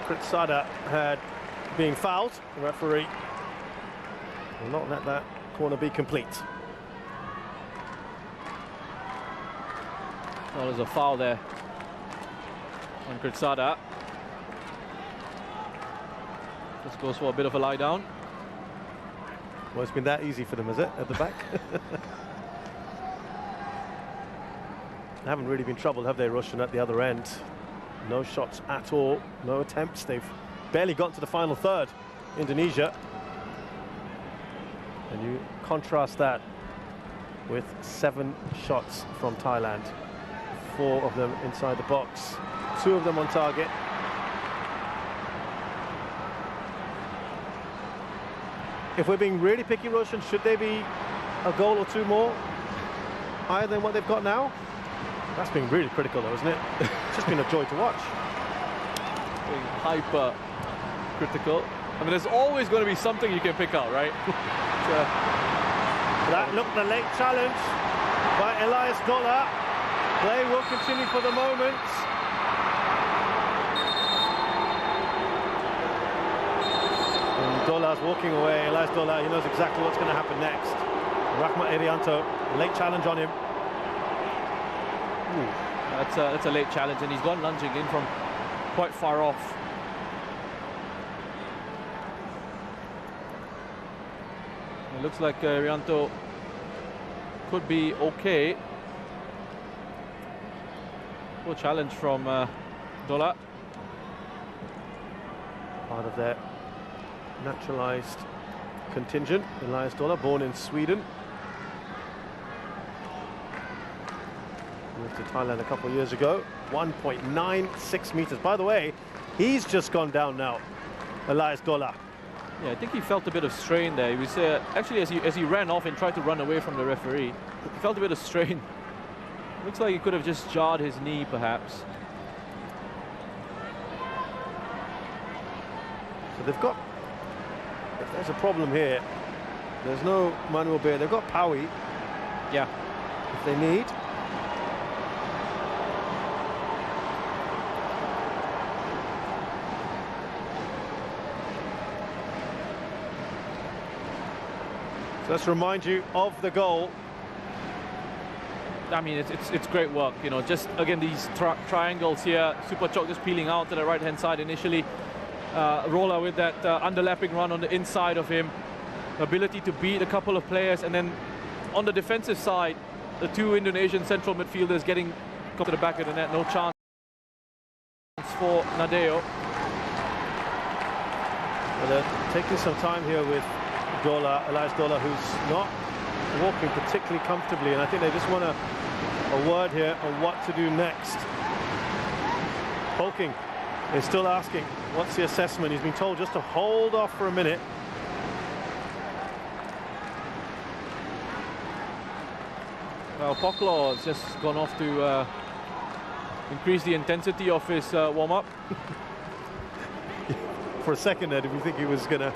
Kritsada had been fouled. The referee will not let that corner be complete. Well, there's a foul there on Kritsada. Just goes for a bit of a lie down. Well, it's been that easy for them, is it, at the back? They haven't really been troubled, have they, Russian, at the other end? No shots at all, no attempts. They've barely got to the final third, Indonesia. And you contrast that with 7 shots from Thailand. 4 of them inside the box, 2 of them on target. If we're being really picky, Roshan, should they be a goal or 2 more higher than what they've got now? That's been really critical though, isn't it? It's just been a joy to watch. Being hyper critical. I mean, there's always going to be something you can pick out, right? That looked the late challenge by Elias Dola. Play will continue for the moment. And Dola's walking away. Elias Dola, he knows exactly what's going to happen next. Rahmat Irianto, late challenge on him. Ooh, that's a late challenge, and he's gone lunging in from quite far off. It looks like Irianto could be okay. Full challenge from Dola. Part of their naturalized contingent. Elias Dola, born in Sweden. Moved to Thailand a couple of years ago. 1.96 meters. By the way, he's just gone down now, Elias Dola. Yeah, I think he felt a bit of strain there. He was actually, as he ran off and tried to run away from the referee, he felt a bit of strain. Looks like he could have just jarred his knee, perhaps. So they've got, if there's a problem here, there's no Manuel Bear. They've got Paui. Yeah. If they need. So let's remind you of the goal. I mean, it's great work, you know. Just again, these triangles here. Super Chok just peeling out to the right-hand side initially. Roller with that underlapping run on the inside of him. Ability to beat a couple of players, and then on the defensive side, the 2 Indonesian central midfielders getting to the back of the net. No chance for Nadeo. Well, they're taking some time here with Dola, Elias Dola, who's not walking particularly comfortably, and I think they just want a word here on what to do next. Polking is still asking, what's the assessment? He's been told just to hold off for a minute. Well, Poklo has just gone off to increase the intensity of his warm-up. For a second there, did we think he was going to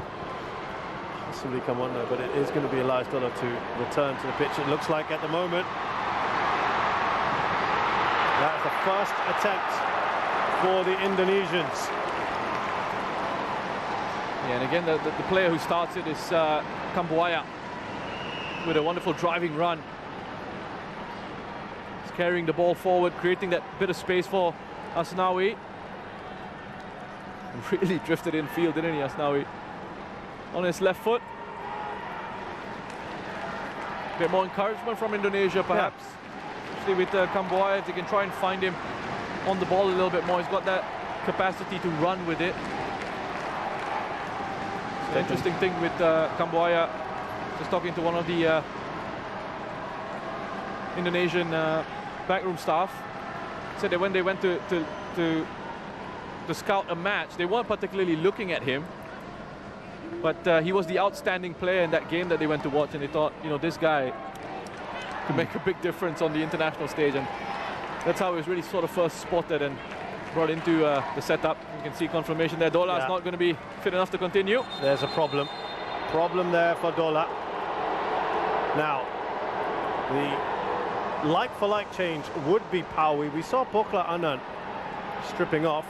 possibly come on there, but it is going to be Elias Dola to return to the pitch, it looks like, at the moment. That's the first attempt for the Indonesians. Yeah, and again, the player who starts it is Kambuaya with a wonderful driving run. He's carrying the ball forward, creating that bit of space for Asnawi. Really drifted in field, didn't he, Asnawi? On his left foot. A bit more encouragement from Indonesia, perhaps. Yeah. Especially with Kambuaya, if they can try and find him on the ball a little bit more. He's got that capacity to run with it. The interesting thing with Kambuaya, just talking to one of the Indonesian backroom staff, said that when they went to scout a match, they weren't particularly looking at him, but he was the outstanding player in that game that they went to watch, and they thought, you know, this guy could make a big difference on the international stage, and that's how he was really sort of first spotted and brought into the setup. You can see confirmation there. Dola is not going to be fit enough to continue. There's a problem there for Dola. Now, the like-for-like change would be Paui. We saw Pokla Anand stripping off.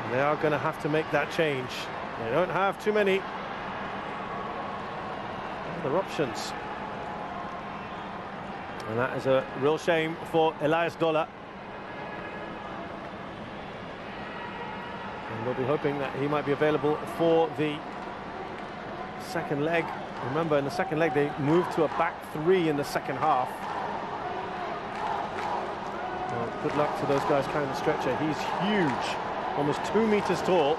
And they are going to have to make that change. They don't have too many other options. And that is a real shame for Elias Dola. And we'll be hoping that he might be available for the second leg. Remember, in the second leg, they moved to a back three in the second half. Well, good luck to those guys carrying the stretcher. He's huge, almost 2 meters tall.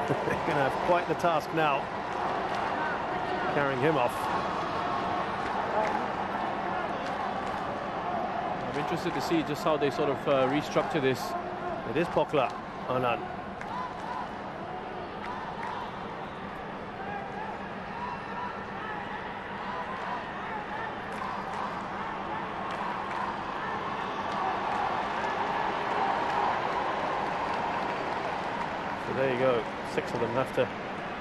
They're going to have quite the task now, carrying him off. I'm interested to see just how they sort of restructure this. It is Piala, Anand. So there you go, 6 of them have to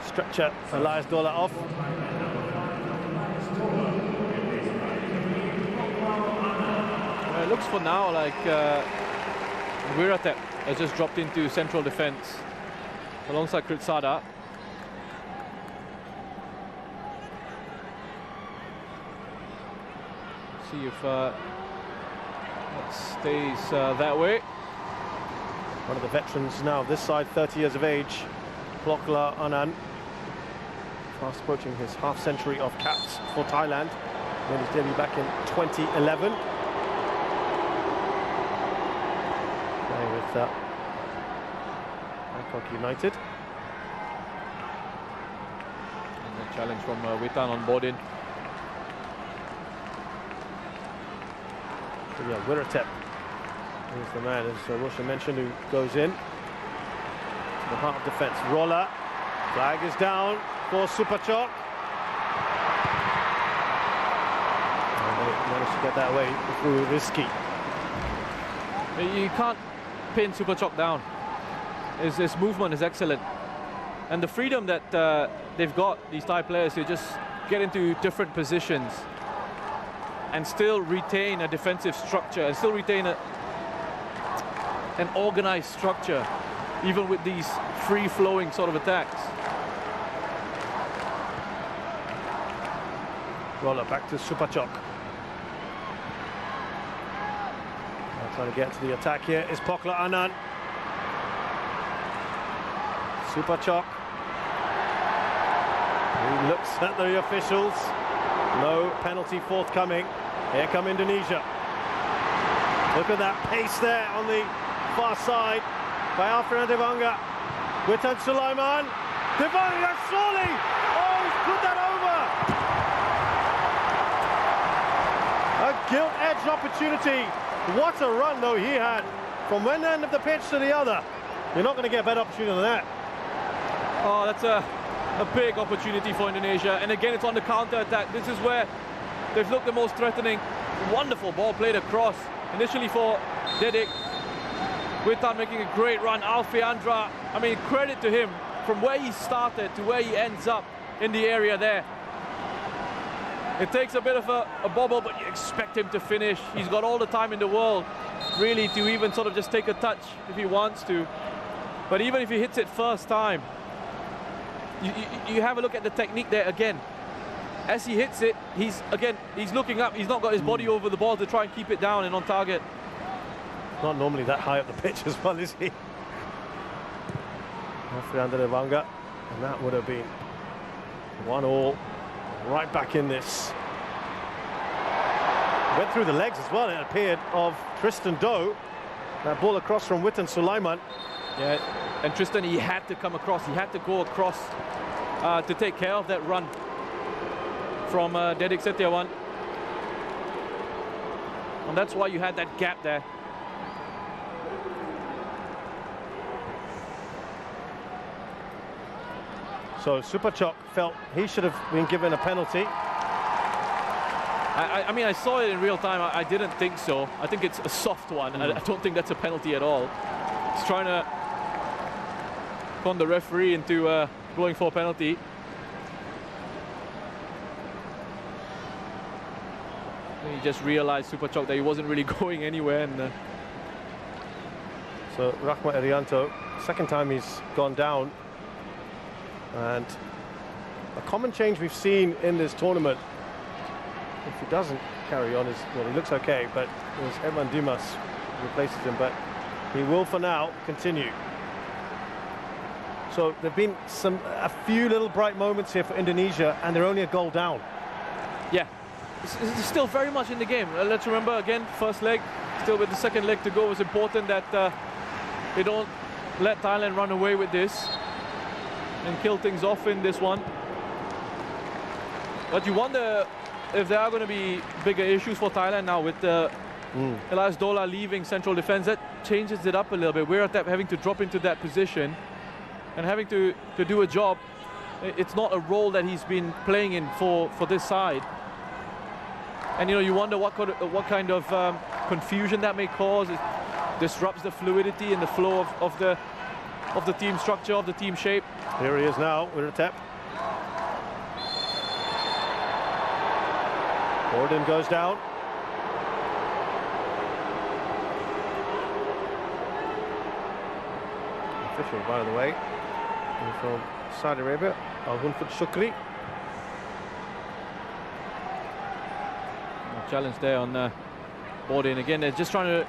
stretcher Elias Dola off. It looks for now like Wiratep has just dropped into central defence alongside Kritsada. See if that stays that way. One of the veterans now this side, 30 years of age, Piala Anand, fast approaching his half-century of caps for Thailand. Made his debut back in 2011. With Bangkok United. And the challenge from Witan on board in. So yeah, Wiratep is the man, as Roshan mentioned, who goes in to the heart of defence. Roller, flag is down for Supachok. And they managed to get that away through Risky. You can't pin Supachok down. His movement is excellent, and the freedom that they've got, these Thai players, to just get into different positions and still retain a defensive structure and still retain an organized structure, even with these free-flowing sort of attacks. Roller back to Supachok. Trying to get to the attack here is Piala Anand. Supachok. He looks at the officials. No penalty forthcoming. Here come Indonesia. Look at that pace there on the far side by Alfred Devanga. Witan Sulaiman. Devanga surely! Oh, he's put that over! A gilt-edged opportunity. What a run, though, he had from one end of the pitch to the other. You're not going to get a better opportunity than that. Oh, that's a big opportunity for Indonesia. And again, it's on the counter-attack. This is where they've looked the most threatening. Wonderful ball played across. Initially for Dedik. Witan making a great run. Alfiandra, I mean, credit to him. From where he started to where he ends up in the area there. It takes a bit of a bobble, but you expect him to finish. He's got all the time in the world, really, to even sort of just take a touch if he wants to. But even if he hits it first time, you have a look at the technique there again. As he hits it, he's looking up. He's not got his body over the ball to try and keep it down and on target. Not normally that high up the pitch as well, is he? Fernando Devanga, and that would have been 1-1. Right back in this. Went through the legs as well, it appeared, of Tristan Doe. That ball across from Witan Sulaiman. Yeah, and Tristan, he had to come across. He had to go across to take care of that run from Dedik Setiawan. And that's why you had that gap there. So Supachok felt he should have been given a penalty. I mean, I saw it in real time. I didn't think so. I think it's a soft one. I don't think that's a penalty at all. He's trying to con the referee into going for a penalty. And he just realized, Supachok, that he wasn't really going anywhere, and So Rahmat Irianto, second time he's gone down. And a common change we've seen in this tournament, if he doesn't carry on, is, well, he looks okay, but there's Evan Dimas replaces him, but he will for now continue. So there've been a few little bright moments here for Indonesia, and they're only a goal down. Yeah, it's still very much in the game. Let's remember again, first leg, still with the second leg to go. It's important that they don't let Thailand run away with this and kill things off in this one. But you wonder if there are going to be bigger issues for Thailand now with Elias Dola leaving central defense. That changes it up a little bit. We're having to drop into that position and having to do a job. It's not a role that he's been playing in for this side. And you wonder what kind of confusion that may cause. It disrupts the fluidity and the flow of the team structure, of the team shape. Here he is now with a tap. Gordon goes down. Official, by the way, from Saudi Arabia, Al-Hunfud Shukri. Challenge there on Borden. Again, they're just trying to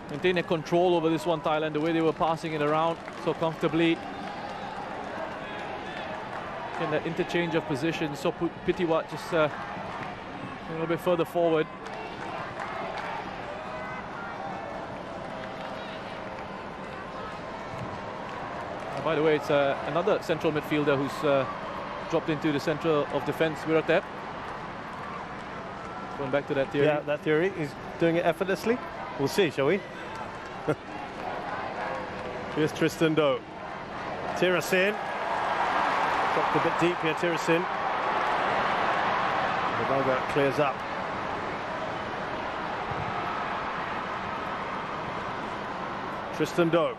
maintain their control over this one, Thailand, the way they were passing it around so comfortably. Again, that interchange of positions, so Pitiwat just a little bit further forward. By the way, it's another central midfielder who's dropped into the center of defense, Wiratep. Going back to that theory. Yeah, that theory. He's doing it effortlessly. We'll see, shall we? Here's Tristan Doe. Tirasin. Dropped a bit deep here, Tirasin. The Boga clears up. Tristan Doe.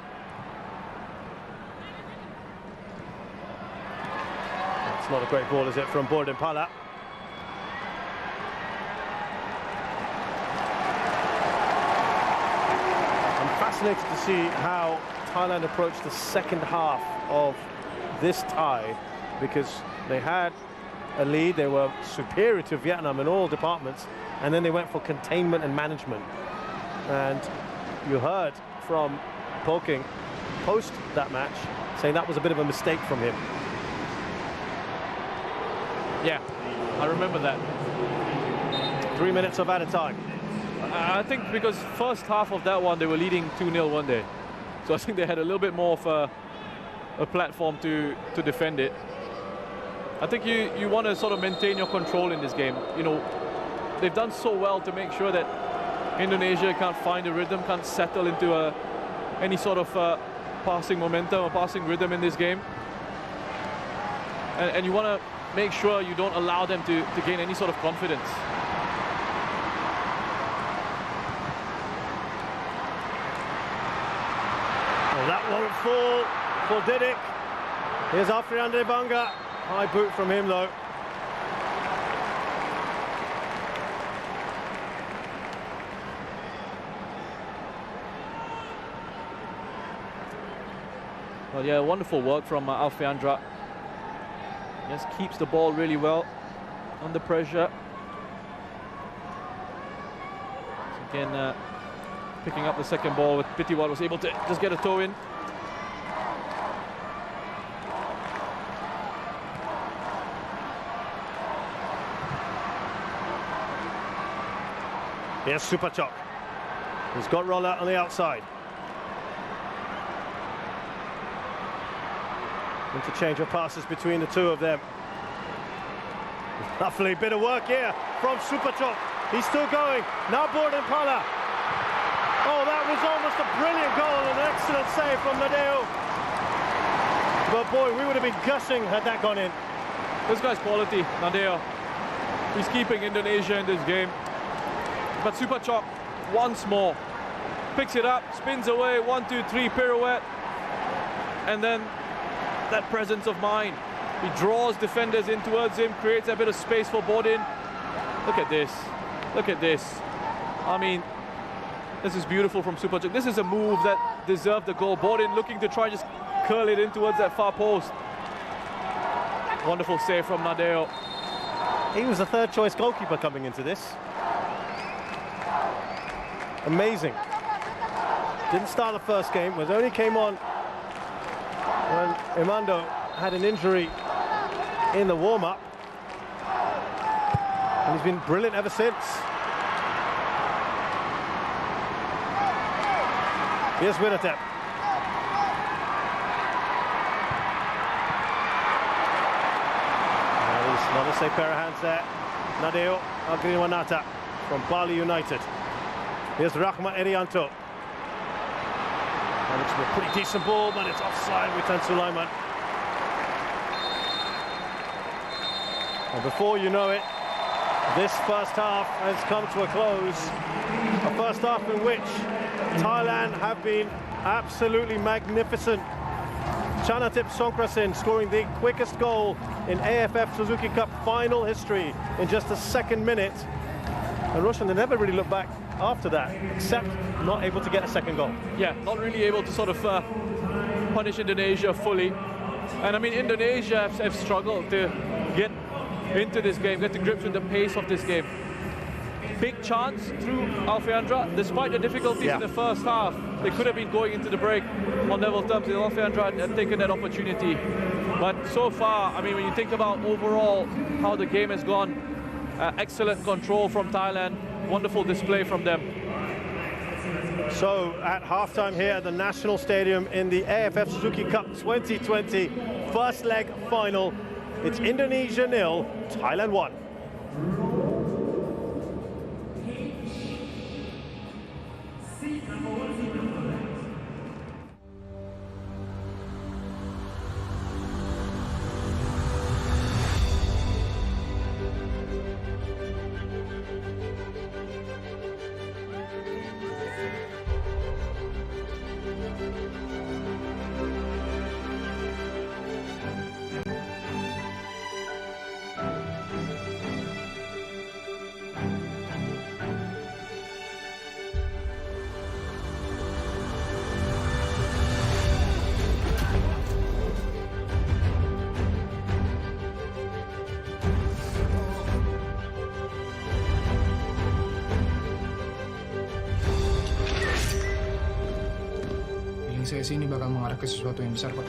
It's not a great ball, is it, from Borden Piala? Fascinated to see how Thailand approached the second half of this tie, because they had a lead, they were superior to Vietnam in all departments, and then they went for containment and management. And you heard from Poking post that match saying that was a bit of a mistake from him. Yeah, I remember that. 3 minutes of added time. I think because first half of that one, they were leading 2-0 one day. So I think they had a little bit more of a platform to defend it. I think you want to sort of maintain your control in this game. They've done so well to make sure that Indonesia can't find a rhythm, can't settle into any sort of passing momentum or passing rhythm in this game. And you want to make sure you don't allow them to gain any sort of confidence. That won't fall for Didik. Here's Afrian Debanga. High boot from him, though. Well, yeah, wonderful work from Alfiandra. Just keeps the ball really well under pressure. So again, picking up the second ball with Pitiwat, was able to just get a toe in. Here's Supachok. He's got Roller on the outside. Interchange of passes between the two of them. Lovely bit of work here from Supachok. He's still going. Now Borden Piala. Oh, that was almost a brilliant goal, an excellent save from Nadeo. But boy, we would have been gushing had that gone in. This guy's quality, Nadeo. He's keeping Indonesia in this game. But Supachok once more picks it up, spins away, 1, 2, 3 pirouette, and then that presence of mind. He draws defenders in towards him, creates a bit of space for Borden. Look at this. Look at this. I mean, This is beautiful from Superchuk. This is a move that deserved the goal. Bodin looking to try and just curl it in towards that far post. Wonderful save from Nadeo. He was the third choice goalkeeper coming into this. Amazing. Didn't start the first game, was only came on when Imando had an injury in the warm-up. And he's been brilliant ever since. Here's Winnetep. Another safe pair of hands there. Nadeo Agriwanata from Bali United. Here's Rahma Erianto. That looks to be a pretty decent ball, but it's offside with Tan Sulaiman. And before you know it, this first half has come to a close. A first half in which Thailand have been absolutely magnificent. Chanatip Songkrasin scoring the quickest goal in AFF Suzuki Cup final history in just the second minute. And Roshan, they never really looked back after that, except not able to get a second goal. Yeah, not really able to sort of punish Indonesia fully. And I mean, Indonesia have struggled to get into this game, get to grips with the pace of this game. Big chance through Alfeandra, despite the difficulties in the first half. They could have been going into the break on level terms if Alfeandra had taken that opportunity. But so far, I mean, when you think about overall how the game has gone, excellent control from Thailand, wonderful display from them. So at halftime here at the National Stadium in the AFF Suzuki Cup 2020 first leg final, it's Indonesia 0, Thailand 1. Saya sini bakal mengarah ke sesuatu yang besar, Pak.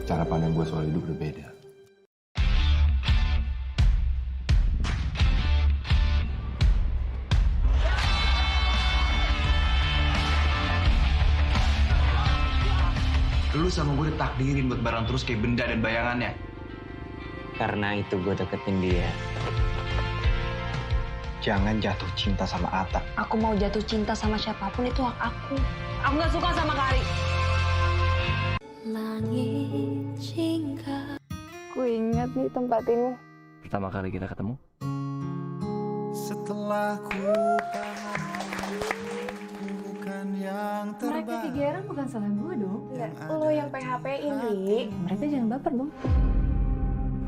Cara pandang gue soal hidup berbeda. Lu sama gue ditakdirin buat bareng terus kayak benda dan bayangannya. Karena itu gue deketin dia. Jangan jatuh cinta sama Atta. Aku mau jatuh cinta sama siapapun itu hak aku. Aku gak suka sama Kari. Langit jingga. Ku ingat nih tempat ini. Pertama kali kita ketemu. Setelah ku bukan yang terbaik. Mereka 3 orang bukan salah gue dong. Enggak, lo yang PHP-in, Dik. Mereka jangan baper dong.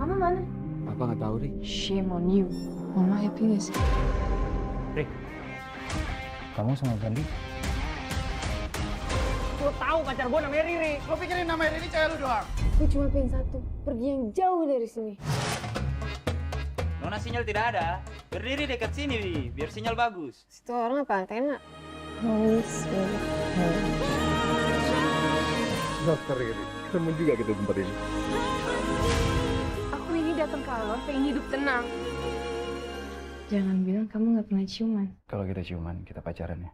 Mama mana? Papa nggak tahu, Rik. Shame on you. Mama happy gak sih? Rik, kamu sama Gandhi? Lo tahu pacar gue namanya Riri. Lo pikirin nama Riri cewek lu doang. Gue cuma pengen satu, pergi yang jauh dari sini. Nona sinyal tidak ada. Berdiri dekat sini, Ri, biar sinyal bagus. Situ orang apa antena? Noise. Dokter ini, ketemu juga kita tempat ini. Aku ini datang ke Alor pengen hidup tenang. Jangan bilang kamu nggak pernah ciuman. Kalau kita ciuman, kita pacaran ya.